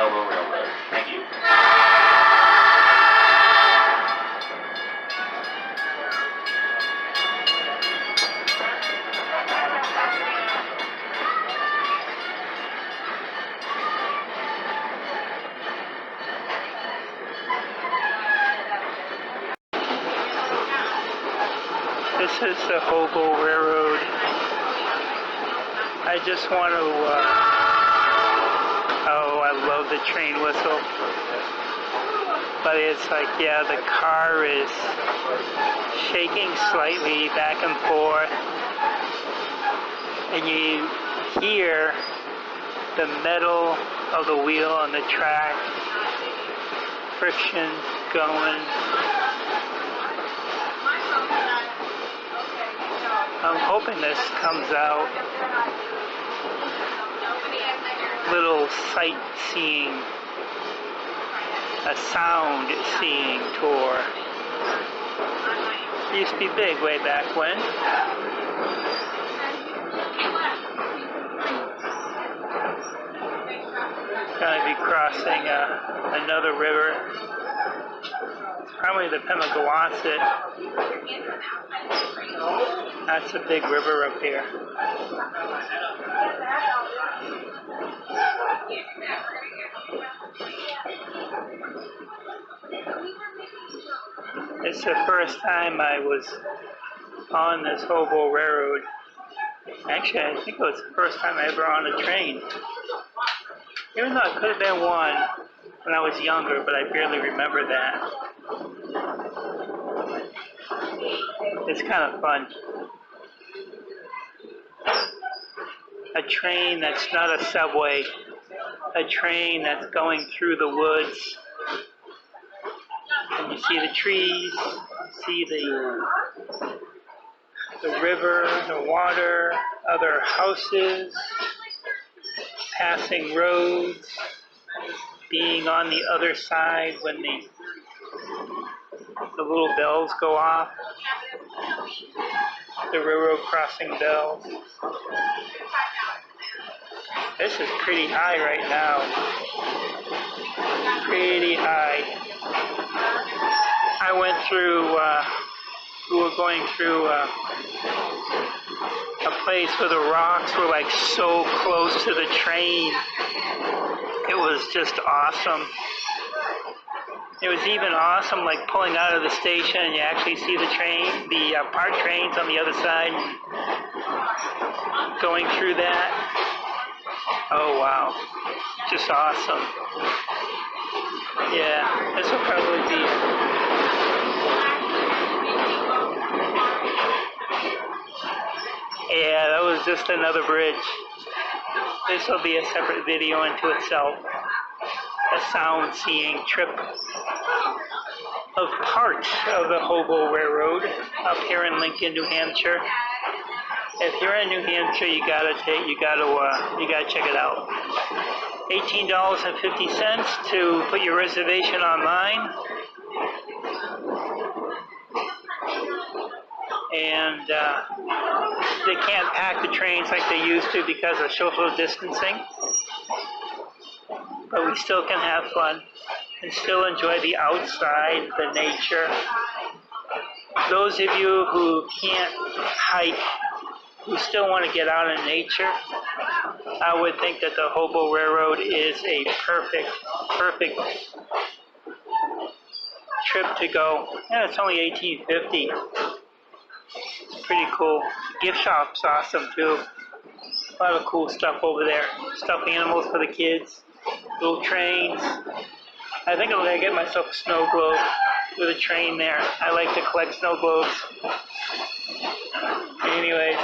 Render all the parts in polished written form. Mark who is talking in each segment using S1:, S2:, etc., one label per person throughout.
S1: Hobo Railroad. Thank you.
S2: This is the Hobo Railroad. I just want to, oh, I love the train whistle. But it's like, yeah, the car is shaking slightly back and forth. And you hear the metal of the wheel on the track, friction going. I'm hoping this comes out. Little sightseeing, a sound seeing tour. It used to be big way back when. Gonna be crossing another river. Probably the Pemigewasset. That's a big river up here. It's the first time I was on this Hobo Railroad. Actually, I think it was the first time I ever on a train. Even though it could have been one when I was younger, but I barely remember that. It's kind of fun. A train that's not a subway. A train that's going through the woods. And you see the trees, see the river, the water, other houses, passing roads, being on the other side when the little bells go off, the railroad crossing bells. This is pretty high right now. Pretty high. I went through, we were going through a place where the rocks were like so close to the train. It was just awesome. It was even awesome like pulling out of the station and you actually see the train, the parked trains on the other side, going through that. Oh wow, just awesome. Yeah, this will probably be yeah, that was just another bridge. This will be a separate video unto itself. A sound seeing trip of part of the Hobo Railroad up here in Lincoln, New Hampshire. If you're in New Hampshire, you gotta check it out. $18.50 to put your reservation online. And they can't pack the trains like they used to because of social distancing. But we still can have fun and still enjoy the outside, the nature. Those of you who can't hike, who still want to get out in nature, I would think that the Hobo Railroad is a perfect trip to go. And it's only $18.50. It's pretty cool. Gift shop's awesome too. A lot of cool stuff over there. Stuffed animals for the kids. Little trains. I think I'm going to get myself a snow globe with a train there. I like to collect snow globes. Anyways,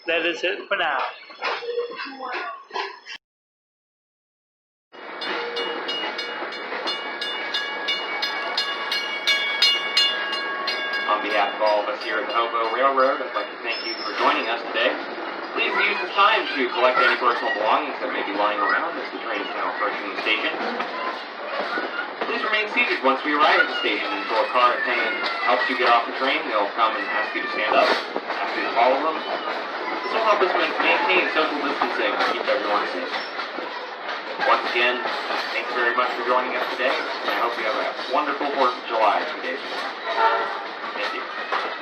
S2: that is it for now.
S1: On behalf of all of us here at the Hobo Railroad, I'd like to thank you for joining us today. Please use this time to collect any personal belongings that may be lying around as the train is now approaching the station. Please remain seated once we arrive at the station until a car attendant helps you get off the train. They'll come and ask you to stand up, ask you to follow them. This will help us maintain social distancing and keep everyone safe. Once again, thank you very much for joining us today, and I hope you have a wonderful 4th of July 2 days from now. Thank you.